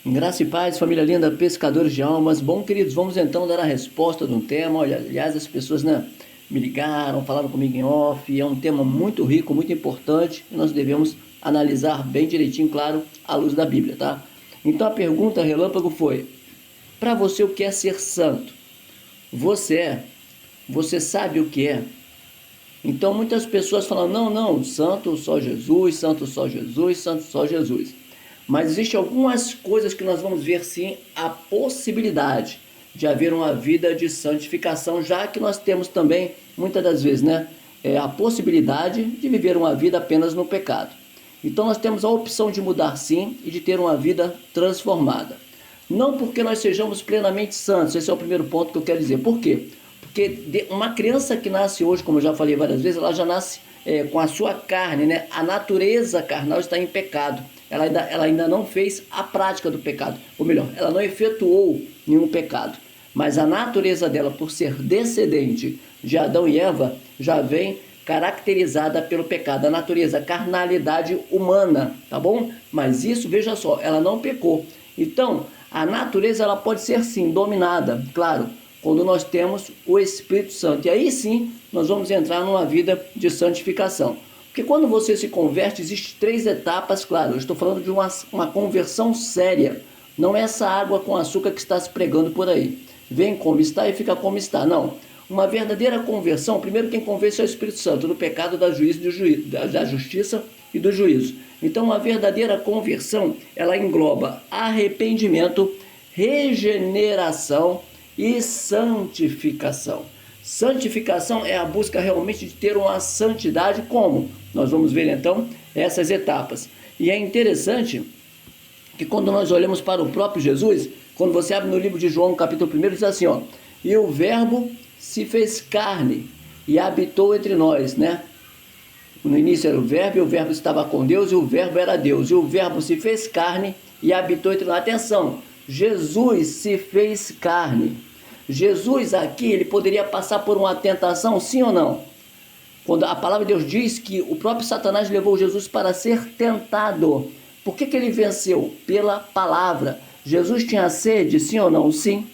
Graça e paz, família linda, pescadores de almas. Bom, queridos, vamos então dar a resposta de um tema. Olha, aliás, as pessoas, me ligaram, falaram comigo em off. É um tema muito rico, muito importante e nós devemos analisar bem direitinho, claro, à luz da Bíblia, tá? Então a pergunta relâmpago foi: para você, o que é ser santo? Você é? Você sabe o que é? Então muitas pessoas falam: não, não, santo só Jesus, santo só Jesus, santo só Jesus. Mas existem algumas coisas que nós vamos ver sim a possibilidade de haver uma vida de santificação, já que nós temos também, muitas das vezes, a possibilidade de viver uma vida apenas no pecado. Então nós temos a opção de mudar sim e de ter uma vida transformada. Não porque nós sejamos plenamente santos, esse é o primeiro ponto que eu quero dizer. Por quê? Porque uma criança que nasce hoje, como eu já falei várias vezes, ela já nasce com a sua carne, né? A natureza carnal está em pecado. Ela ainda não fez a prática do pecado, ou melhor, ela não efetuou nenhum pecado. Mas a natureza dela, por ser descendente de Adão e Eva, já vem caracterizada pelo pecado, a natureza, a carnalidade humana, tá bom? Mas isso, veja só, ela não pecou. Então, a natureza ela pode ser sim dominada, claro, quando nós temos o Espírito Santo. E aí sim, nós vamos entrar numa vida de santificação. Porque quando você se converte, existem 3 etapas, claro, eu estou falando de uma conversão séria. Não é essa água com açúcar que está se pregando por aí. Vem como está e fica como está. Não. Uma verdadeira conversão, primeiro quem convence é o Espírito Santo, do pecado, da justiça e do juízo. Então, uma verdadeira conversão, ela engloba arrependimento, regeneração e santificação. Santificação é a busca realmente de ter uma santidade. Como? Nós vamos ver então essas etapas. E é interessante que quando nós olhamos para o próprio Jesus, quando você abre no livro de João, capítulo 1, diz assim, ó: e o verbo se fez carne e habitou entre nós, né? No início era o verbo, e o verbo estava com Deus, e o verbo era Deus, e o verbo se fez carne e habitou entre nós. Atenção, Jesus se fez carne. Jesus aqui, ele poderia passar por uma tentação, sim ou não? Quando a palavra de Deus diz que o próprio Satanás levou Jesus para ser tentado. Por que ele venceu? Pela palavra. Jesus tinha sede, sim ou não? Sim.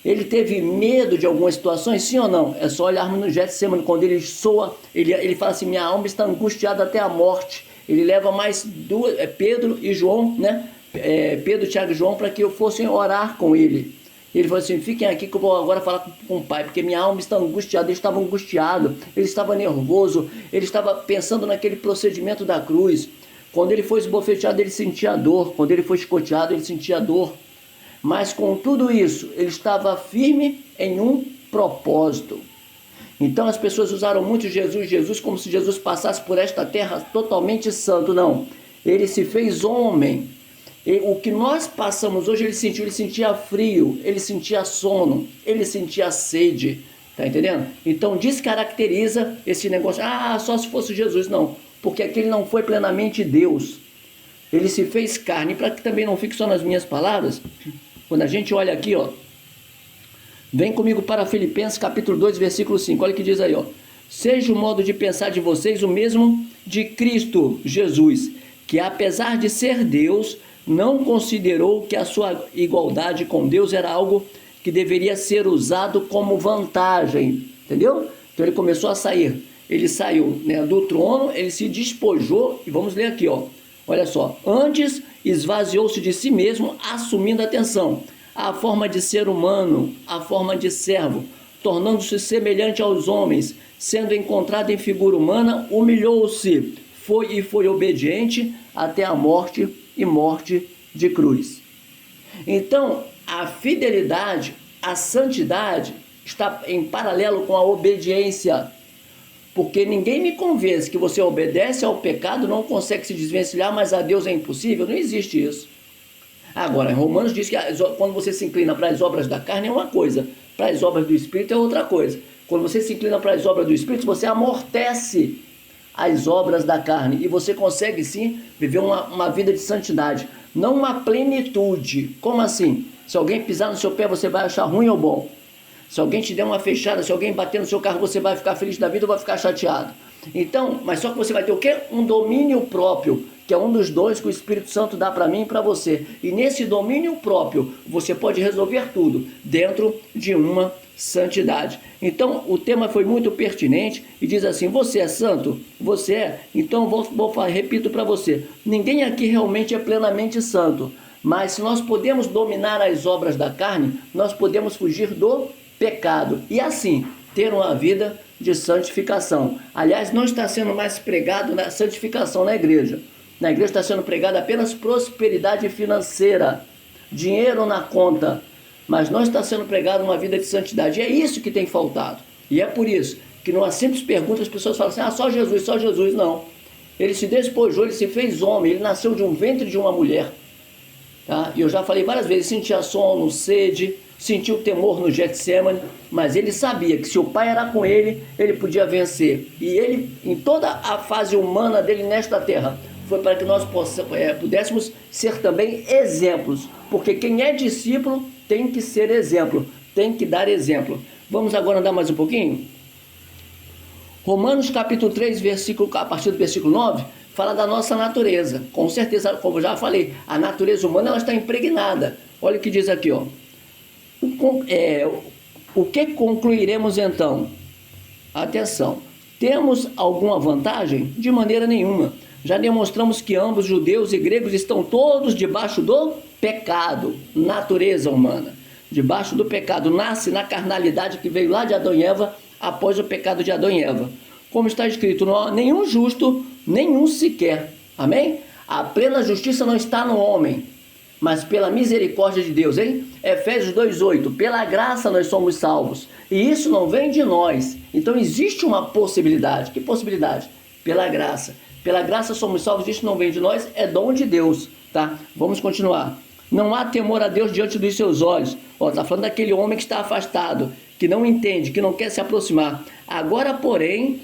Ele teve medo de algumas situações, sim ou não? É só olharmos no Getsemane, quando ele soa, ele fala assim: minha alma está angustiada até a morte. Ele leva mais Pedro e João, né? Pedro, Tiago e João, para que eu fossem orar com ele. Ele falou assim: fiquem aqui que eu vou agora falar com o Pai, porque minha alma está angustiada. Ele estava angustiado, ele estava nervoso, ele estava pensando naquele procedimento da cruz. Quando ele foi esbofeteado, ele sentia dor. Quando ele foi chicoteado, ele sentia dor. Mas com tudo isso, ele estava firme em um propósito. Então as pessoas usaram muito Jesus como se Jesus passasse por esta terra totalmente santo. Não, ele se fez homem. E o que nós passamos hoje, ele sentia frio, ele sentia sono, ele sentia sede, tá entendendo? Então descaracteriza esse negócio: só se fosse Jesus. Não, porque aquele não foi plenamente Deus. Ele se fez carne. Para que também não fique só nas minhas palavras, quando a gente olha aqui, ó, vem comigo para Filipenses capítulo 2, versículo 5, olha o que diz aí, ó: seja o modo de pensar de vocês o mesmo de Cristo Jesus, que apesar de ser Deus, não considerou que a sua igualdade com Deus era algo que deveria ser usado como vantagem, entendeu? Então ele começou a sair, ele saiu, né, do trono, ele se despojou, e vamos ler aqui, ó, olha só: antes esvaziou-se de si mesmo, assumindo, atenção, a forma de ser humano, a forma de servo, tornando-se semelhante aos homens, sendo encontrado em figura humana, humilhou-se, foi obediente até a morte e morte de cruz. Então, a fidelidade, a santidade está em paralelo com a obediência, porque ninguém me convence que você obedece ao pecado, não consegue se desvencilhar, mas a Deus é impossível. Não existe isso. Agora, em Romanos diz que quando você se inclina para as obras da carne é uma coisa, para as obras do Espírito é outra coisa. Quando você se inclina para as obras do Espírito, você amortece as obras da carne, e você consegue sim viver uma vida de santidade, não uma plenitude. Como assim? Se alguém pisar no seu pé, você vai achar ruim ou bom? Se alguém te der uma fechada, se alguém bater no seu carro, você vai ficar feliz da vida ou vai ficar chateado? Então, mas só que você vai ter o quê? Um domínio próprio, que é um dos dons que o Espírito Santo dá para mim e para você. E nesse domínio próprio, você pode resolver tudo dentro de uma santidade. Então, o tema foi muito pertinente e diz assim: você é santo? Você é? Então, repito para você, ninguém aqui realmente é plenamente santo, mas se nós podemos dominar as obras da carne, nós podemos fugir do pecado e assim ter uma vida de santificação. Aliás, não está sendo mais pregado na santificação na igreja. Na igreja está sendo pregada apenas prosperidade financeira, dinheiro na conta, mas não está sendo pregado uma vida de santidade. E é isso que tem faltado. E é por isso que numa simples pergunta as pessoas falam assim: só Jesus, só Jesus. Não. Ele se despojou, ele se fez homem, ele nasceu de um ventre de uma mulher. Tá? E eu já falei várias vezes, sentia sono, sede, sentiu temor no Getsemane, mas ele sabia que se o Pai era com ele, ele podia vencer. E ele, em toda a fase humana dele nesta terra, foi para que nós pudéssemos ser também exemplos. Porque quem é discípulo tem que ser exemplo, tem que dar exemplo. Vamos agora andar mais um pouquinho? Romanos capítulo 3, a partir do versículo 9, fala da nossa natureza. Com certeza, como eu já falei, a natureza humana ela está impregnada. Olha o que diz aqui, ó. O que concluiremos então? Atenção, temos alguma vantagem? De maneira nenhuma. Já demonstramos que ambos, judeus e gregos, estão todos debaixo do pecado, natureza humana. Debaixo do pecado, nasce na carnalidade que veio lá de Adão e Eva, após o pecado de Adão e Eva. Como está escrito, não há nenhum justo, nenhum sequer. Amém? A plena justiça não está no homem, mas pela misericórdia de Deus, hein? Efésios 2,8, pela graça nós somos salvos, e isso não vem de nós. Então existe uma possibilidade. Que possibilidade? Pela graça. Pela graça somos salvos, isso não vem de nós, é dom de Deus, tá? Vamos continuar. Não há temor a Deus diante dos seus olhos. Está falando daquele homem que está afastado, que não entende, que não quer se aproximar. Agora, porém,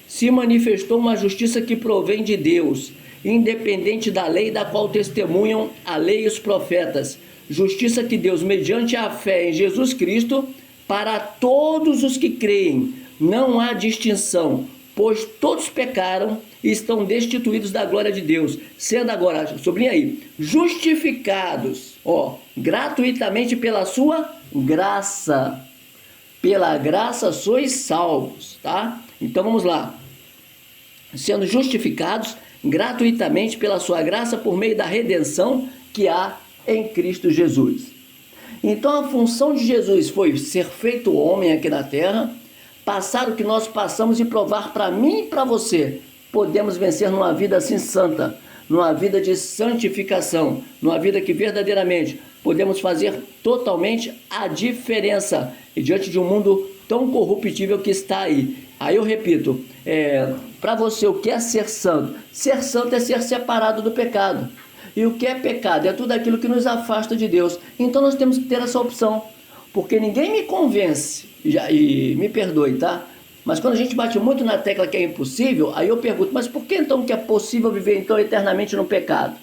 se manifestou uma justiça que provém de Deus, independente da lei da qual testemunham a lei e os profetas. Justiça que Deus, mediante a fé em Jesus Cristo, para todos os que creem. Não há distinção, pois todos pecaram e estão destituídos da glória de Deus, sendo agora, sublinha aí, justificados, gratuitamente pela sua graça. Pela graça sois salvos, tá? Então vamos lá. Sendo justificados gratuitamente pela sua graça por meio da redenção que há em Cristo Jesus. Então a função de Jesus foi ser feito homem aqui na terra, passar o que nós passamos e provar para mim e para você. Podemos vencer numa vida assim santa, numa vida de santificação, numa vida que verdadeiramente podemos fazer totalmente a diferença e diante de um mundo tão corruptível que está aí. Aí eu repito, para você o que é ser santo? Ser santo é ser separado do pecado. E o que é pecado? É tudo aquilo que nos afasta de Deus. Então nós temos que ter essa opção, porque ninguém me convence, e me perdoe, tá? Mas quando a gente bate muito na tecla que é impossível, aí eu pergunto, mas por que então que é possível viver então eternamente no pecado?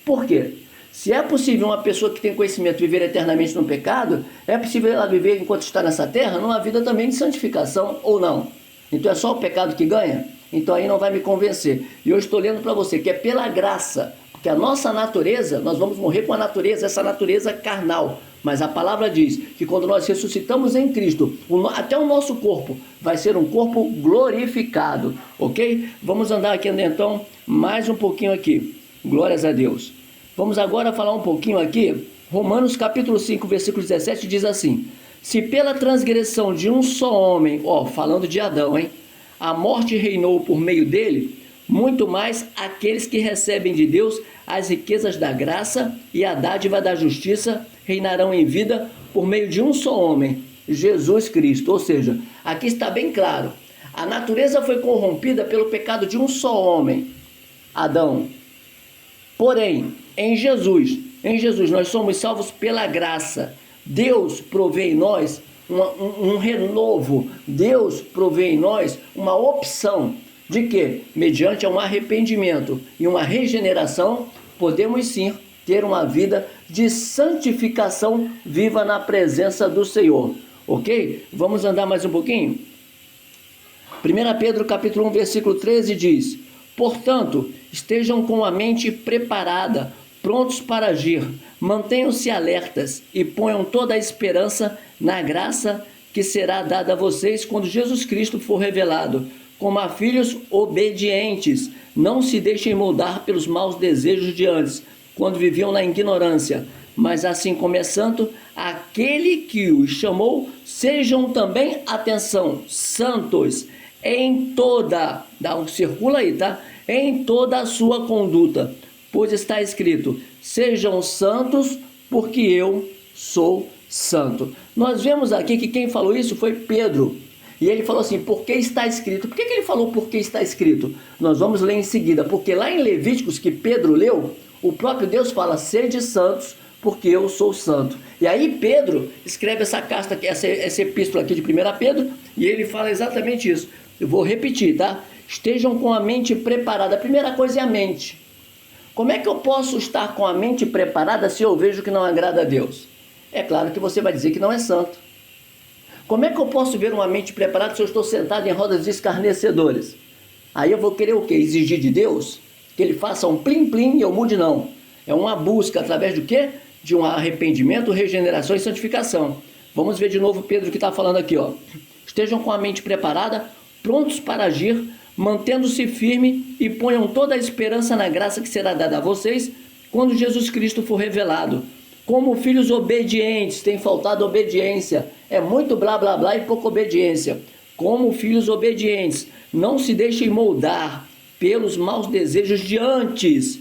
Por quê? Se é possível uma pessoa que tem conhecimento viver eternamente no pecado, é possível ela viver enquanto está nessa terra numa vida também de santificação ou não? Então é só o pecado que ganha? Então aí não vai me convencer. E eu estou lendo para você que é pela graça, porque a nossa natureza, nós vamos morrer com a natureza, essa natureza carnal. Mas a palavra diz que quando nós ressuscitamos em Cristo, até o nosso corpo vai ser um corpo glorificado, ok? Vamos andar aqui então mais um pouquinho aqui. Glórias a Deus. Vamos agora falar um pouquinho aqui. Romanos capítulo 5, versículo 17 diz assim: se pela transgressão de um só homem, falando de Adão, a morte reinou por meio dele, muito mais aqueles que recebem de Deus as riquezas da graça e a dádiva da justiça reinarão em vida por meio de um só homem, Jesus Cristo. Ou seja, aqui está bem claro, a natureza foi corrompida pelo pecado de um só homem, Adão. Porém, em Jesus nós somos salvos pela graça. Deus provê em nós um renovo, Deus provê em nós uma opção de que, mediante um arrependimento e uma regeneração, podemos sim ter uma vida de santificação viva na presença do Senhor, ok? Vamos andar mais um pouquinho? 1 Pedro capítulo 1, versículo 13 diz: Portanto, estejam com a mente preparada, prontos para agir. Mantenham-se alertas e ponham toda a esperança na graça que será dada a vocês quando Jesus Cristo for revelado. Como a filhos obedientes, não se deixem moldar pelos maus desejos de antes, quando viviam na ignorância. Mas assim como é santo, aquele que os chamou, sejam também, atenção, santos em toda, circula aí, tá? Em toda a sua conduta, pois está escrito, sejam santos, porque eu sou santo. Nós vemos aqui que quem falou isso foi Pedro, e ele falou assim, porque está escrito. Por que ele falou porque está escrito? Nós vamos ler em seguida, porque lá em Levíticos, que Pedro leu, o próprio Deus fala, sede santos, porque eu sou santo. E aí Pedro escreve essa carta, essa epístola aqui de 1 Pedro, e ele fala exatamente isso. Eu vou repetir, tá? Estejam com a mente preparada. A primeira coisa é a mente. Como é que eu posso estar com a mente preparada se eu vejo que não agrada a Deus? É claro que você vai dizer que não é santo. Como é que eu posso ver uma mente preparada se eu estou sentado em rodas de escarnecedores? Aí eu vou querer o quê? Exigir de Deus que ele faça um plim-plim e eu mude? Não. É uma busca através do quê? De um arrependimento, regeneração e santificação. Vamos ver de novo Pedro que está falando aqui, ó. Estejam com a mente preparada, prontos para agir, mantendo-se firme e ponham toda a esperança na graça que será dada a vocês quando Jesus Cristo for revelado. Como filhos obedientes, tem faltado obediência, é muito blá blá blá e pouca obediência. Como filhos obedientes, não se deixem moldar pelos maus desejos de antes,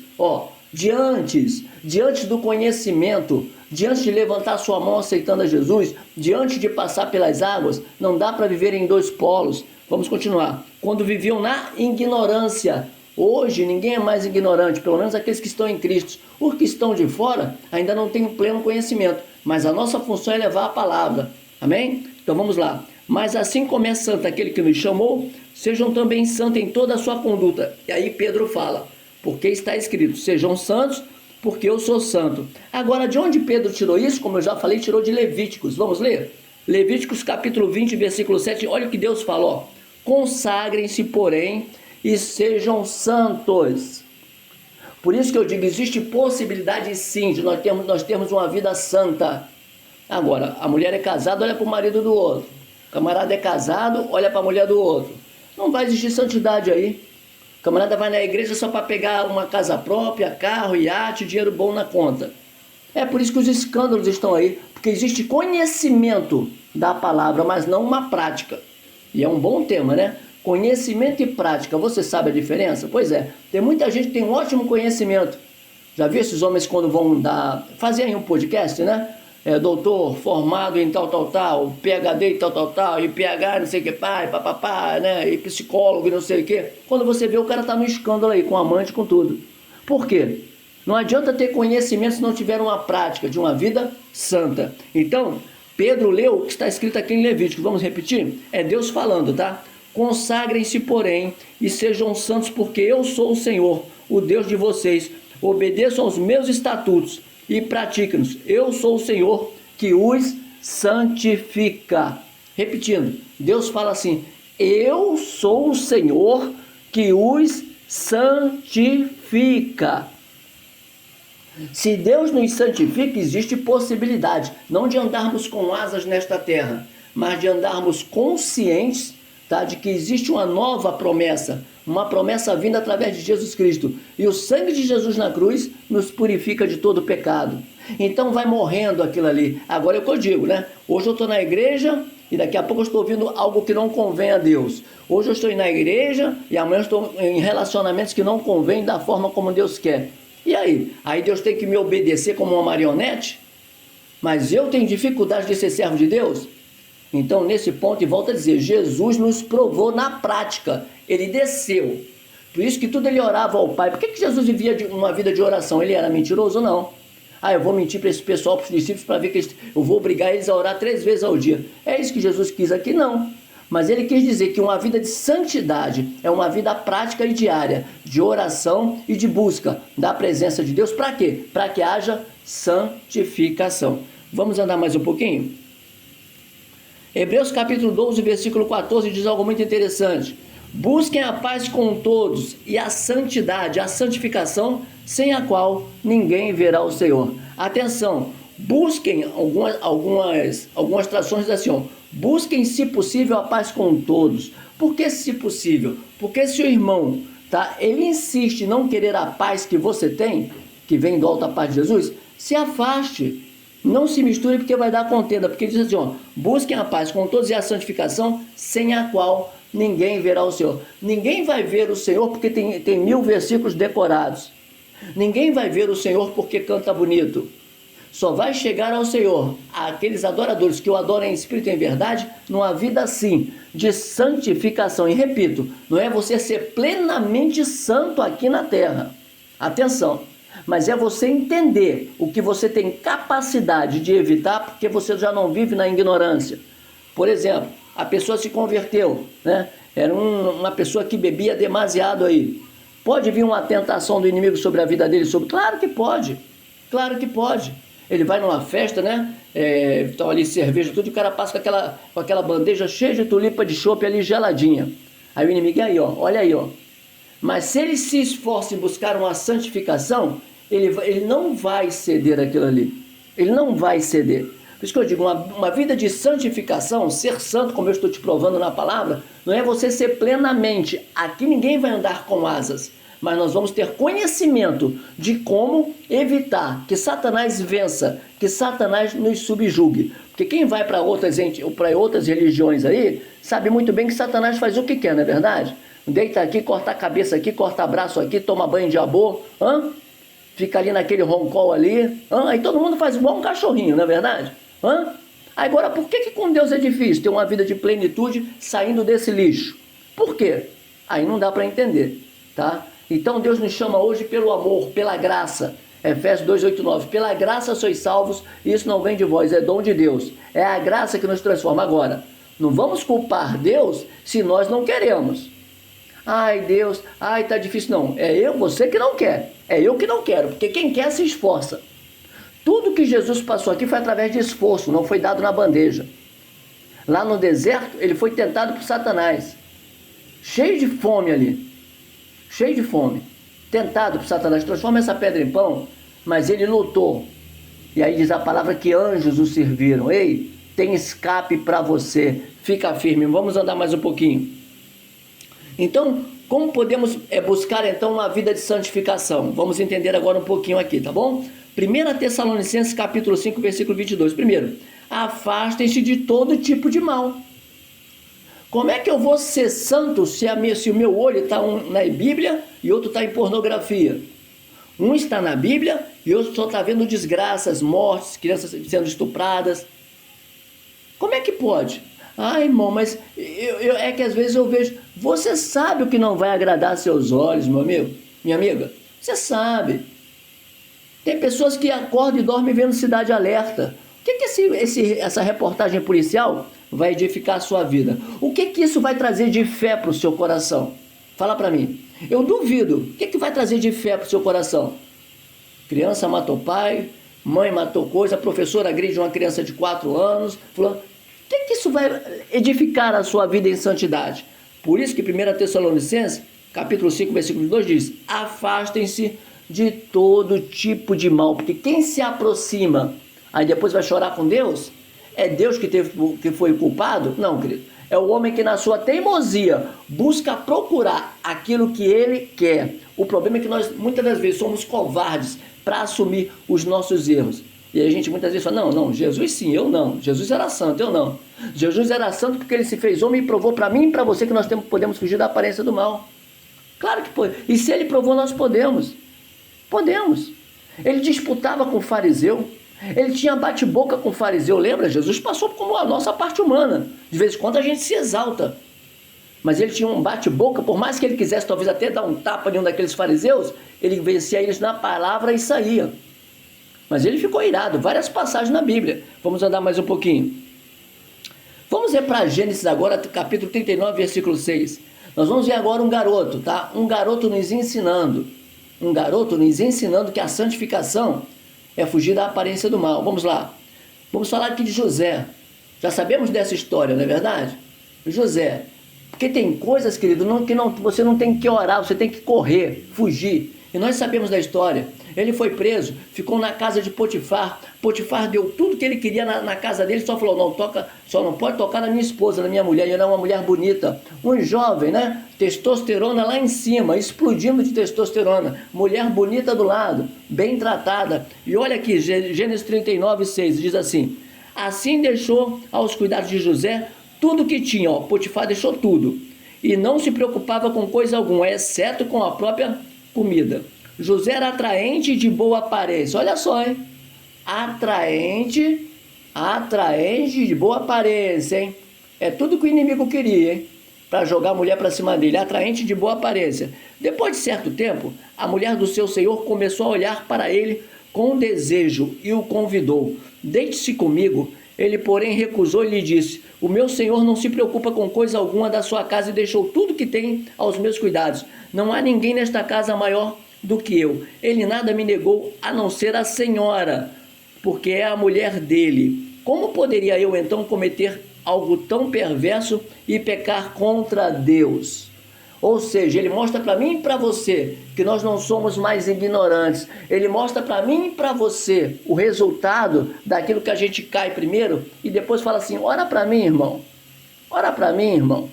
diante do conhecimento, diante de levantar sua mão aceitando a Jesus, diante de passar pelas águas, não dá para viver em dois polos. Vamos continuar. Quando viviam na ignorância, hoje ninguém é mais ignorante, pelo menos aqueles que estão em Cristo. Os que estão de fora ainda não têm pleno conhecimento, mas a nossa função é levar a palavra. Amém? Então vamos lá. Mas assim como é santo aquele que nos chamou, sejam também santos em toda a sua conduta. E aí Pedro fala, porque está escrito, sejam santos, porque eu sou santo. Agora, de onde Pedro tirou isso? Como eu já falei, tirou de Levíticos. Vamos ler? Levíticos capítulo 20, versículo 7. Olha o que Deus falou. Consagrem-se, porém, e sejam santos. Por isso que eu digo, existe possibilidade sim de nós termos uma vida santa. Agora, a mulher é casada, olha para o marido do outro. O camarada é casado, olha para a mulher do outro. Não vai existir santidade aí. O camarada vai na igreja só para pegar uma casa própria, carro, iate, dinheiro bom na conta. É por isso que os escândalos estão aí, porque existe conhecimento da palavra, mas não uma prática. E é um bom tema, né? Conhecimento e prática, você sabe a diferença? Pois é, tem muita gente que tem um ótimo conhecimento. Já viu esses homens quando vão fazer aí um podcast, né? Doutor formado em tal, PhD em tal, e PH não sei o que, papapá, né? E psicólogo e não sei o que. Quando você vê, o cara tá no escândalo aí, com amante, com tudo. Por quê? Não adianta ter conhecimento se não tiver uma prática de uma vida santa. Então, Pedro leu o que está escrito aqui em Levítico. Vamos repetir? É Deus falando, tá? Consagrem-se, porém, e sejam santos, porque eu sou o Senhor, o Deus de vocês. Obedeçam aos meus estatutos e pratiquem-nos. Eu sou o Senhor que os santifica. Repetindo, Deus fala assim, eu sou o Senhor que os santifica. Se Deus nos santifica, existe possibilidade, não de andarmos com asas nesta terra, mas de andarmos conscientes, tá, de que existe uma nova promessa, uma promessa vinda através de Jesus Cristo. E o sangue de Jesus na cruz nos purifica de todo pecado. Então vai morrendo aquilo ali. Agora é o que eu digo, né? Hoje eu estou na igreja e daqui a pouco eu estou ouvindo algo que não convém a Deus. Hoje eu estou na igreja e amanhã eu estou em relacionamentos que não convêm da forma como Deus quer. E aí? Aí Deus tem que me obedecer como uma marionete? Mas eu tenho dificuldade de ser servo de Deus? Então, nesse ponto, e volto a dizer, Jesus nos provou na prática. Ele desceu. Por isso que tudo ele orava ao Pai. Por que Jesus vivia uma vida de oração? Ele era mentiroso ou não? Eu vou mentir para esse pessoal, para os discípulos, para ver que eu vou obrigar eles a orar 3 vezes ao dia. É isso que Jesus quis aqui? Não. Mas ele quis dizer que uma vida de santidade é uma vida prática e diária, de oração e de busca da presença de Deus. Para quê? Para que haja santificação. Vamos andar mais um pouquinho? Hebreus capítulo 12, versículo 14 diz algo muito interessante. Busquem a paz com todos e a santidade, a santificação, sem a qual ninguém verá o Senhor. Atenção, busquem algumas traduções assim, ó, busquem, se possível, a paz com todos. Por que se possível? Porque se o irmão, tá, ele insiste em não querer a paz que você tem, que vem do alto da paz de Jesus, se afaste. Não se misture, porque vai dar contenda. Porque ele diz assim, ó, busquem a paz com todos e a santificação, sem a qual ninguém verá o Senhor. Ninguém vai ver o Senhor porque tem 1000 versículos decorados. Ninguém vai ver o Senhor porque canta bonito. Só vai chegar ao Senhor aqueles adoradores que o adoram em espírito e em verdade, numa vida assim, de santificação. E repito, não é você ser plenamente santo aqui na terra. Atenção, mas é você entender o que você tem capacidade de evitar, porque você já não vive na ignorância. Por exemplo, a pessoa se converteu, né? Era uma pessoa que bebia demasiado aí. Pode vir uma tentação do inimigo sobre a vida dele? Claro que pode, claro que pode. Ele vai numa festa, né? Estão ali cerveja, tudo, e o cara passa com aquela bandeja cheia de tulipa de chopp ali geladinha. Aí o inimigo, aí ó, olha aí, ó. Mas se ele se esforça em buscar uma santificação, ele não vai ceder aquilo ali. Ele não vai ceder. Por isso que eu digo, uma vida de santificação, ser santo, como eu estou te provando na palavra, não é você ser plenamente. Aqui ninguém vai andar com asas, mas nós vamos ter conhecimento de como evitar que Satanás vença, que Satanás nos subjugue. Porque quem vai para outras religiões aí, sabe muito bem que Satanás faz o que quer, não é verdade? Deita aqui, corta a cabeça aqui, corta braço aqui, toma banho de amor, fica ali naquele roncol ali, aí todo mundo faz igual um cachorrinho, não é verdade? Agora, por que com Deus é difícil ter uma vida de plenitude saindo desse lixo? Por quê? Aí não dá para entender, tá? Então Deus nos chama hoje pelo amor, pela graça. Efésios 2:8-9. Pela graça sois salvos, isso não vem de vós, é dom de Deus. É a graça que nos transforma. Agora, não vamos culpar Deus se nós não queremos. Ai Deus, ai tá difícil. Não, é você que não quer. É eu que não quero, porque quem quer se esforça. Tudo que Jesus passou aqui foi através de esforço, não foi dado na bandeja. Lá no deserto, ele foi tentado por Satanás. Cheio de fome ali. Cheio de fome. Tentado por Satanás. Transforma essa pedra em pão, mas ele lutou. E aí diz a palavra que anjos o serviram. Ei, tem escape para você. Fica firme. Vamos andar mais um pouquinho. Então, como podemos buscar então uma vida de santificação? Vamos entender agora um pouquinho aqui, tá bom? 1 Tessalonicenses capítulo 5, versículo 22. Primeiro, afastem-se de todo tipo de mal. Como é que eu vou ser santo se o meu olho está na Bíblia e outro está em pornografia? Um está na Bíblia e outro só está vendo desgraças, mortes, crianças sendo estupradas. Como é que pode? Ai, irmão, mas é que às vezes eu vejo... Você sabe o que não vai agradar seus olhos, meu amigo, minha amiga? Você sabe. Tem pessoas que acordam e dormem vendo Cidade Alerta. O que essa reportagem policial vai edificar a sua vida? O que isso vai trazer de fé para o seu coração? Fala para mim. Eu duvido. O que vai trazer de fé para o seu coração? Criança matou pai, mãe matou coisa, professora agride uma criança de 4 anos. O que isso vai edificar a sua vida em santidade? Por isso que 1 Tessalonicenses, capítulo 5, versículo 2 diz: afastem-se de todo tipo de mal, porque quem se aproxima, aí depois vai chorar com Deus, é Deus que foi o culpado? Não, querido. É o homem que na sua teimosia busca procurar aquilo que ele quer. O problema é que nós muitas das vezes somos covardes para assumir os nossos erros. E a gente muitas vezes fala, não, Jesus sim, eu não. Jesus era santo, eu não. Jesus era santo porque ele se fez homem e provou para mim e para você que nós podemos fugir da aparência do mal. Claro que pode. E se ele provou, nós podemos. Podemos. Ele disputava com o fariseu. Ele tinha bate-boca com o fariseu. Lembra? Jesus passou como a nossa parte humana. De vez em quando a gente se exalta. Mas ele tinha um bate-boca, por mais que ele quisesse talvez até dar um tapa em um daqueles fariseus, ele vencia eles na palavra e saía. Mas ele ficou irado. Várias passagens na Bíblia. Vamos andar mais um pouquinho. Vamos ver para Gênesis agora, capítulo 39, versículo 6. Nós vamos ver agora um garoto, tá? Um garoto nos ensinando. Um garoto nos ensinando que a santificação é fugir da aparência do mal. Vamos lá. Vamos falar aqui de José. Já sabemos dessa história, não é verdade? José. Por Porque tem coisas, querido, você não tem que orar, você tem que correr, fugir. E nós sabemos da história. Ele foi preso, ficou na casa de Potifar. Potifar deu tudo que ele queria na casa dele, só falou, só não pode tocar na minha esposa, na minha mulher. E ela é uma mulher bonita. Um jovem, né? Testosterona lá em cima, explodindo de testosterona. Mulher bonita do lado, bem tratada. E olha aqui, Gênesis 39:6, diz assim: assim deixou aos cuidados de José tudo que tinha. Ó, Potifar deixou tudo. E não se preocupava com coisa alguma, exceto com a própria comida. José era atraente e de boa aparência. Olha só, hein? Atraente de boa aparência, hein? É tudo que o inimigo queria, hein? Para jogar a mulher para cima dele. Atraente de boa aparência. Depois de certo tempo, a mulher do seu senhor começou a olhar para ele com desejo e o convidou. Deite-se comigo. Ele, porém, recusou e lhe disse: o meu senhor não se preocupa com coisa alguma da sua casa e deixou tudo que tem aos meus cuidados. Não há ninguém nesta casa maior do que eu. Ele nada me negou, a não ser a senhora, porque é a mulher dele. Como poderia eu então cometer algo tão perverso e pecar contra Deus? Ou seja, ele mostra para mim e para você que nós não somos mais ignorantes. Ele mostra para mim e para você o resultado daquilo que a gente cai primeiro e depois fala assim: ora para mim, irmão. Ora para mim, irmão.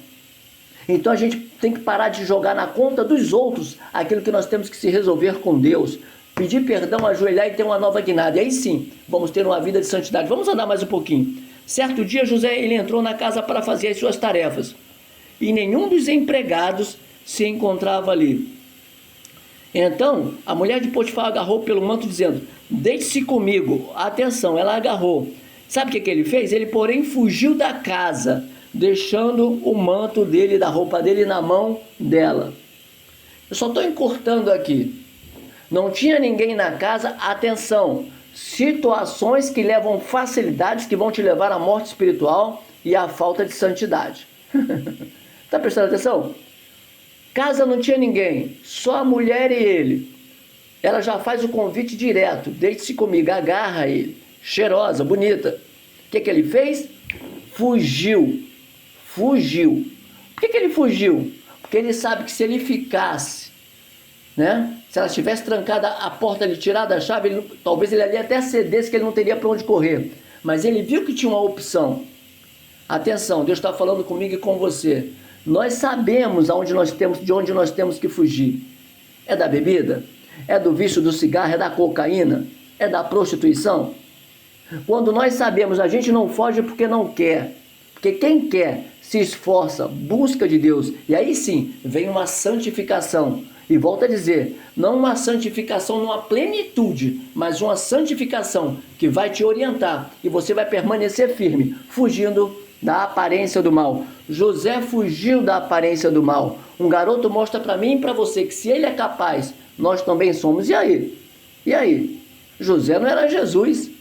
Então a gente tem que parar de jogar na conta dos outros aquilo que nós temos que se resolver com Deus. Pedir perdão, ajoelhar e ter uma nova guinada. E aí sim, vamos ter uma vida de santidade. Vamos andar mais um pouquinho. Certo dia, José ele entrou na casa para fazer as suas tarefas. E nenhum dos empregados se encontrava ali. Então, a mulher de Potifar agarrou pelo manto, dizendo: deite-se comigo. Atenção, ela agarrou. Sabe o que ele fez? Ele, porém, fugiu da casa, deixando o manto dele, da roupa dele, na mão dela. Eu só estou encurtando aqui. Não tinha ninguém na casa. Atenção, situações que levam facilidades que vão te levar à morte espiritual e à falta de santidade. Está prestando atenção? Casa não tinha ninguém, só a mulher e ele. Ela já faz o convite direto: deite-se comigo, agarra ele, cheirosa, bonita. O que ele fez? Fugiu. Por que ele fugiu? Porque ele sabe que se ele ficasse, né? Se ela tivesse trancada a porta, ele tirado a chave, talvez ele ali até cedesse, que ele não teria para onde correr. Mas ele viu que tinha uma opção. Atenção, Deus está falando comigo e com você. Nós sabemos de onde nós temos que fugir. É da bebida? É do vício do cigarro? É da cocaína? É da prostituição? Quando nós sabemos, a gente não foge porque não quer. Porque quem quer se esforça, busca de Deus. E aí sim, vem uma santificação. E volto a dizer, não uma santificação numa plenitude, mas uma santificação que vai te orientar. E você vai permanecer firme, fugindo da aparência do mal. José fugiu da aparência do mal. Um garoto mostra para mim e para você que se ele é capaz, nós também somos. E aí? E aí? José não era Jesus.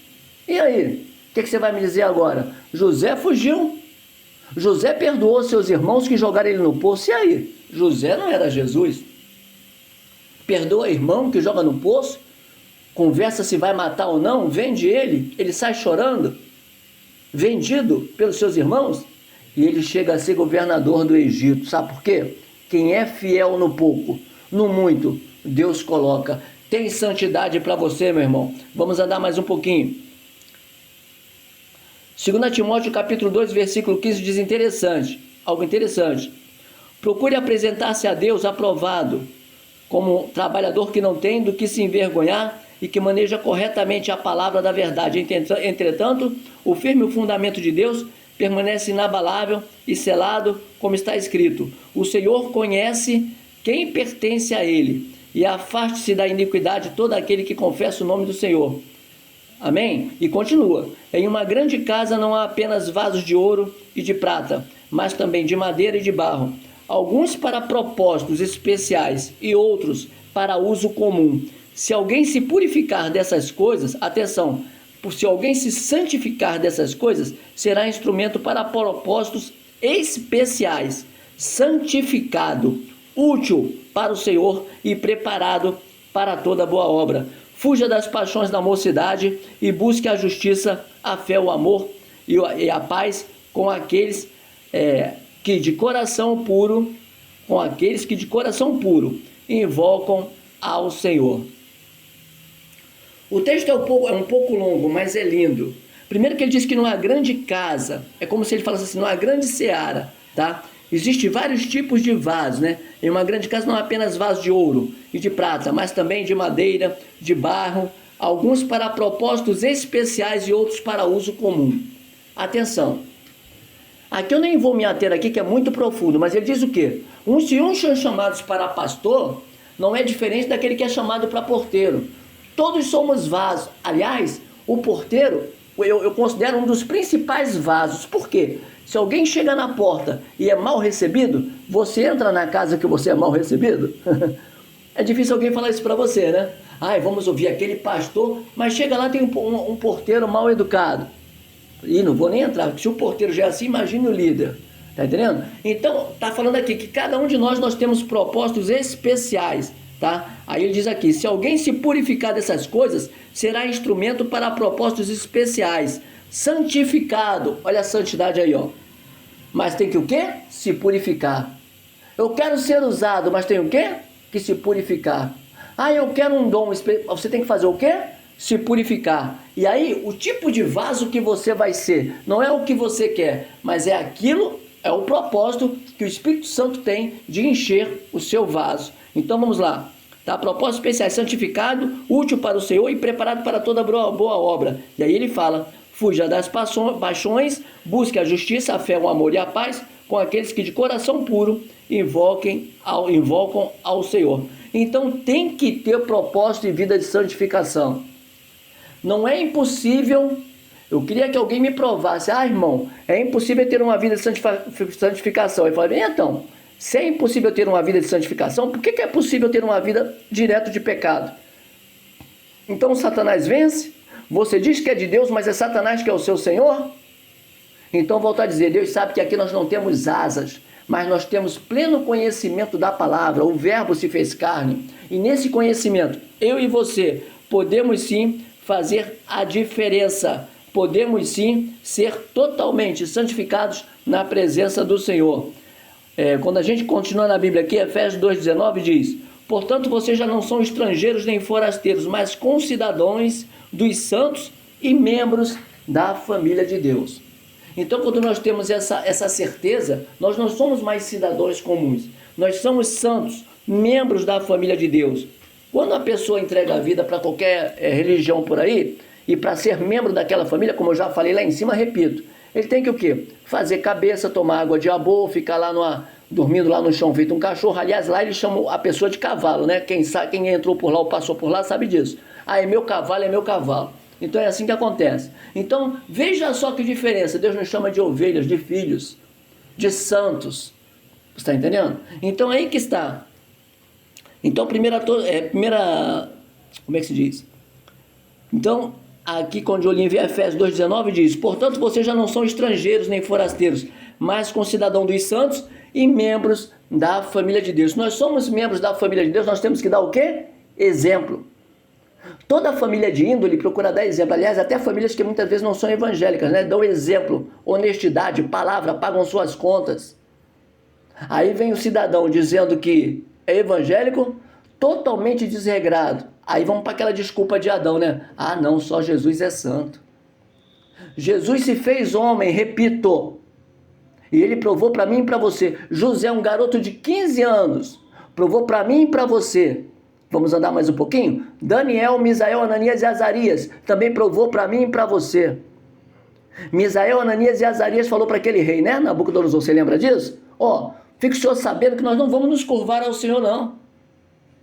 E aí? O que você vai me dizer agora? José fugiu. José perdoou seus irmãos que jogaram ele no poço. E aí? José não era Jesus. Perdoa irmão que joga no poço, conversa se vai matar ou não, vende ele sai chorando, vendido pelos seus irmãos, e ele chega a ser governador do Egito. Sabe por quê? Quem é fiel no pouco, no muito, Deus coloca. Tem santidade para você, meu irmão. Vamos andar mais um pouquinho. 2 Timóteo capítulo 2, versículo 15 diz algo interessante. Procure apresentar-se a Deus aprovado, como um trabalhador que não tem do que se envergonhar e que maneja corretamente a palavra da verdade. Entretanto, o firme fundamento de Deus permanece inabalável e selado, como está escrito: o Senhor conhece quem pertence a ele, e afaste-se da iniquidade todo aquele que confessa o nome do Senhor. Amém? E continua: em uma grande casa não há apenas vasos de ouro e de prata, mas também de madeira e de barro, alguns para propósitos especiais e outros para uso comum. Se alguém se purificar dessas coisas, atenção, se alguém se santificar dessas coisas, será instrumento para propósitos especiais, santificado, útil para o Senhor e preparado para toda boa obra. Fuja das paixões da mocidade e busque a justiça, a fé, o amor e a paz com aqueles que de coração puro, com aqueles que de coração puro invocam ao Senhor. O texto é um pouco longo, mas é lindo. Primeiro que ele diz que numa grande casa, é como se ele falasse assim, numa grande seara, tá? Existem vários tipos de vasos, né? Em uma grande casa não é apenas vaso de ouro e de prata, mas também de madeira, de barro, alguns para propósitos especiais e outros para uso comum. Atenção! Aqui eu nem vou me ater aqui, que é muito profundo, mas ele diz o quê? Se uns são chamados para pastor, não é diferente daquele que é chamado para porteiro. Todos somos vasos. Aliás, o porteiro, eu considero um dos principais vasos. Por quê? Se alguém chega na porta e é mal recebido, você entra na casa que você é mal recebido? É difícil alguém falar isso para você, né? Ai, vamos ouvir aquele pastor, mas chega lá tem um porteiro mal educado. E não vou nem entrar, porque se o porteiro já é assim, imagine o líder. Tá entendendo? Então, tá falando aqui que cada um de nós temos propósitos especiais, tá? Aí ele diz aqui, se alguém se purificar dessas coisas, será instrumento para propósitos especiais. Santificado, olha a santidade aí, ó. Mas tem que o quê? Se purificar. Eu quero ser usado, mas tem o quê? Que se purificar. Ah, eu quero um dom especial. Você tem que fazer o quê? Se purificar. E aí, o tipo de vaso que você vai ser, não é o que você quer, mas é aquilo, é o propósito que o Espírito Santo tem de encher o seu vaso. Então vamos lá. Tá? Propósitos especiais, santificado, útil para o Senhor e preparado para toda boa obra. E aí ele fala, fuja das paixões, busque a justiça, a fé, o amor e a paz com aqueles que de coração puro invocam ao Senhor. Então tem que ter propósito e vida de santificação. Não é impossível, eu queria que alguém me provasse, irmão, é impossível ter uma vida de santificação. Eu falei, então, se é impossível ter uma vida de santificação, por que é possível ter uma vida direto de pecado? Então Satanás vence? Você diz que é de Deus, mas é Satanás que é o seu Senhor? Então volto a dizer, Deus sabe que aqui nós não temos asas, mas nós temos pleno conhecimento da palavra, o verbo se fez carne, e nesse conhecimento, eu e você, podemos sim fazer a diferença, podemos sim ser totalmente santificados na presença do Senhor. Quando a gente continua na Bíblia aqui, Efésios 2,19 diz, portanto vocês já não são estrangeiros nem forasteiros, mas concidadãos dos santos e membros da família de Deus. Então, quando nós temos essa certeza, nós não somos mais cidadãos comuns. Nós somos santos, membros da família de Deus. Quando a pessoa entrega a vida para qualquer religião por aí, e para ser membro daquela família, como eu já falei lá em cima, repito, ele tem que o quê? Fazer cabeça, tomar água de abô, ficar lá dormindo lá no chão feito um cachorro. Aliás, lá eles chamam a pessoa de cavalo, né? Quem entrou por lá ou passou por lá sabe disso. É meu cavalo, é meu cavalo. Então é assim que acontece. Então, veja só que diferença. Deus nos chama de ovelhas, de filhos, de santos. Você está entendendo? Então aí que está. Então, primeira... Como é que se diz? Então, aqui quando eu li em Efésios 2,19 diz, portanto, vocês já não são estrangeiros nem forasteiros, mas concidadãos dos santos e membros da família de Deus. Nós somos membros da família de Deus, nós temos que dar o quê? Exemplo. Toda família de índole procura dar exemplo. Aliás, até famílias que muitas vezes não são evangélicas, né? Dão exemplo, honestidade, palavra, pagam suas contas. Aí vem o cidadão dizendo que é evangélico, totalmente desregrado. Aí vamos para aquela desculpa de Adão, né? Não, só Jesus é santo. Jesus se fez homem, repito. E ele provou para mim e para você. José, um garoto de 15 anos, provou para mim e para você. Vamos andar mais um pouquinho? Daniel, Misael, Ananias e Azarias também provou para mim e para você. Misael, Ananias e Azarias falou para aquele rei, né? Nabucodonosor, você lembra disso? Fique o senhor sabendo que nós não vamos nos curvar ao Senhor, não.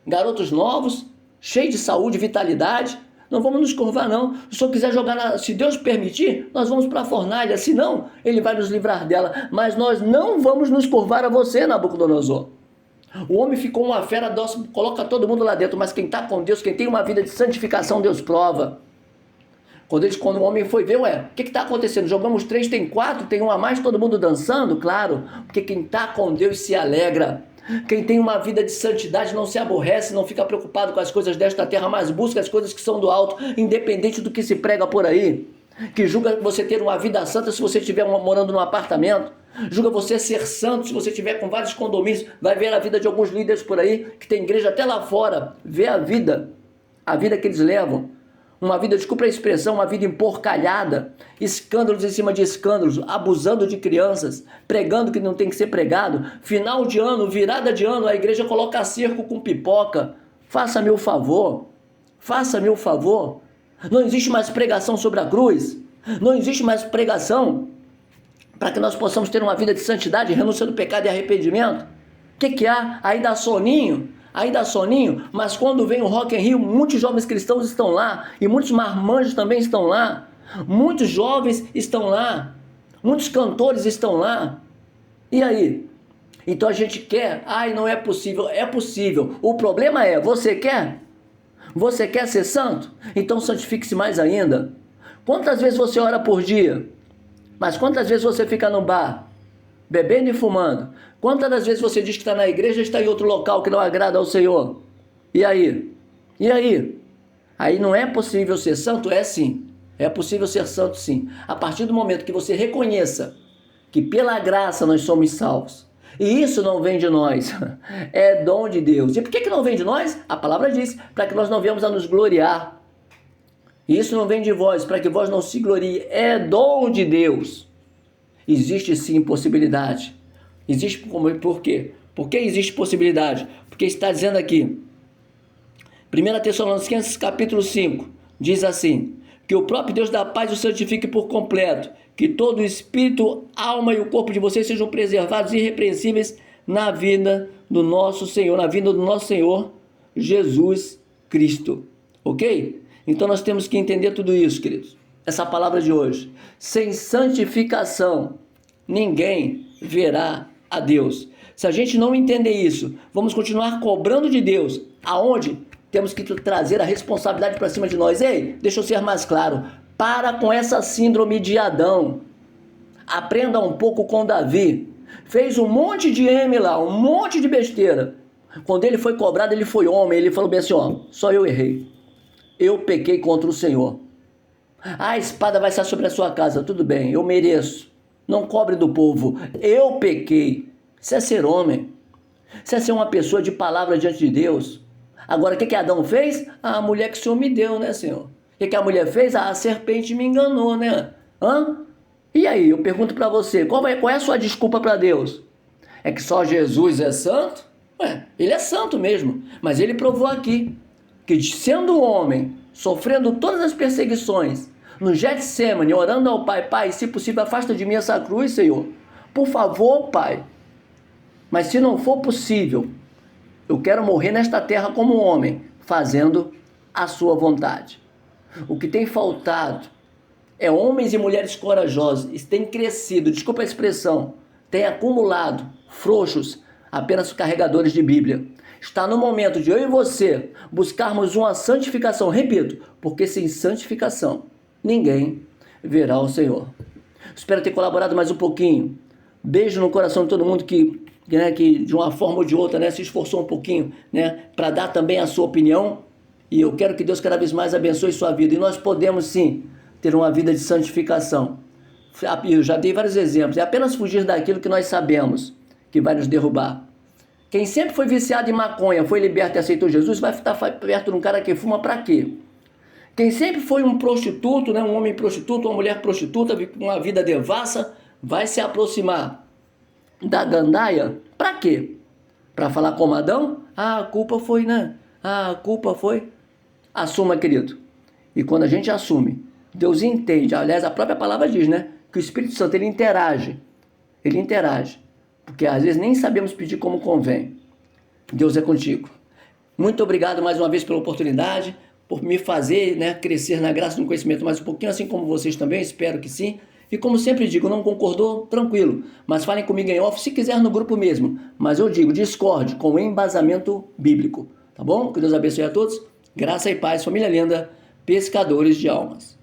Garotos novos, cheios de saúde, vitalidade, não vamos nos curvar, não. Se o senhor quiser jogar, se Deus permitir, nós vamos para a fornalha, se não, ele vai nos livrar dela. Mas nós não vamos nos curvar a você, Nabucodonosor. O homem ficou uma fera dócil, coloca todo mundo lá dentro, mas quem está com Deus, quem tem uma vida de santificação, Deus prova. Quando o homem foi ver, o que está acontecendo? Jogamos 3, tem 4, tem um a mais, todo mundo dançando? Claro, porque quem está com Deus se alegra. Quem tem uma vida de santidade não se aborrece, não fica preocupado com as coisas desta terra, mas busca as coisas que são do alto, independente do que se prega por aí. Que julga você ter uma vida santa se você estiver morando num apartamento. Julga você ser santo se você tiver com vários condomínios. Vai ver a vida de alguns líderes por aí, que tem igreja até lá fora. Vê a vida que eles levam. Uma vida, desculpa a expressão, uma vida emporcalhada, escândalos em cima de escândalos, abusando de crianças, pregando que não tem que ser pregado. Final de ano, virada de ano, a igreja coloca cerco com pipoca. Faça-me o favor, faça-me o favor. Não existe mais pregação sobre a cruz, não existe mais pregação para que nós possamos ter uma vida de santidade, renúncia do pecado e arrependimento. O que há? Aí dá soninho, mas quando vem o Rock in Rio, muitos jovens cristãos estão lá, e muitos marmanjos também estão lá, muitos jovens estão lá, muitos cantores estão lá. E aí? Então a gente quer, não é possível, é possível. O problema é, você quer? Você quer ser santo? Então santifique-se mais ainda. Quantas vezes você ora por dia? Mas quantas vezes você fica no bar, bebendo e fumando? Quantas das vezes você diz que está na igreja e está em outro local que não agrada ao Senhor? E aí? E aí? Aí não é possível ser santo? É sim. É possível ser santo sim. A partir do momento que você reconheça que pela graça nós somos salvos. E isso não vem de nós. É dom de Deus. E por que não vem de nós? A palavra diz, para que nós não venhamos a nos gloriar. E isso não vem de vós, para que vós não se glorie. É dom de Deus. Existe sim possibilidade. Existe por quê? Por que existe possibilidade? Porque está dizendo aqui, 1 Tessalonicenses capítulo 5, diz assim, que o próprio Deus da paz o santifique por completo, que todo o espírito, alma e o corpo de vocês sejam preservados irrepreensíveis na vinda do nosso Senhor, na vinda do nosso Senhor Jesus Cristo. Ok? Então nós temos que entender tudo isso, queridos. Essa palavra de hoje. Sem santificação, ninguém verá a Deus. Se a gente não entender isso, vamos continuar cobrando de Deus. Aonde? Temos que trazer a responsabilidade para cima de nós. Ei, deixa eu ser mais claro. Para com essa síndrome de Adão. Aprenda um pouco com Davi. Fez um monte de M lá, um monte de besteira. Quando ele foi cobrado, ele foi homem. Ele falou bem assim, só eu errei. Eu pequei contra o Senhor. A espada vai estar sobre a sua casa. Tudo bem, eu mereço. Não cobre do povo. Eu pequei. Isso é ser homem. Isso é ser uma pessoa de palavra diante de Deus. Agora, o que Adão fez? A mulher que o Senhor me deu, né, Senhor? O que a mulher fez? A serpente me enganou, né? E aí, eu pergunto para você, qual é a sua desculpa para Deus? É que só Jesus é santo? Ele é santo mesmo. Mas ele provou aqui que, sendo homem, sofrendo todas as perseguições, no Getsemane, orando ao Pai, Pai, se possível, afasta de mim essa cruz, Senhor. Por favor, Pai. Mas se não for possível, eu quero morrer nesta terra como homem, fazendo a sua vontade. O que tem faltado é homens e mulheres corajosos. Isso tem crescido, desculpa a expressão, tem acumulado frouxos, apenas carregadores de Bíblia. Está no momento de eu e você buscarmos uma santificação. Repito, porque sem santificação ninguém verá o Senhor. Espero ter colaborado mais um pouquinho. Beijo no coração de todo mundo que de uma forma ou de outra, se esforçou um pouquinho, para dar também a sua opinião. E eu quero que Deus cada vez mais abençoe sua vida. E nós podemos sim ter uma vida de santificação. Eu já dei vários exemplos. É apenas fugir daquilo que nós sabemos que vai nos derrubar. Quem sempre foi viciado em maconha, foi liberto e aceitou Jesus, vai estar perto de um cara que fuma para quê? Quem sempre foi um prostituto, um homem prostituto, uma mulher prostituta, com uma vida devassa, vai se aproximar da gandaia, para quê? Para falar como Adão? A culpa foi, a culpa foi. Assuma, querido. E quando a gente assume, Deus entende. Aliás, a própria palavra diz, que o Espírito Santo, ele interage. Ele interage. Porque às vezes nem sabemos pedir como convém. Deus é contigo. Muito obrigado mais uma vez pela oportunidade, por me fazer crescer na graça e no conhecimento mais um pouquinho, assim como vocês também, espero que sim. E como sempre digo, não concordou? Tranquilo. Mas falem comigo em off, se quiser no grupo mesmo. Mas eu digo, discorde com embasamento bíblico. Tá bom? Que Deus abençoe a todos. Graça e paz, família linda, pescadores de almas.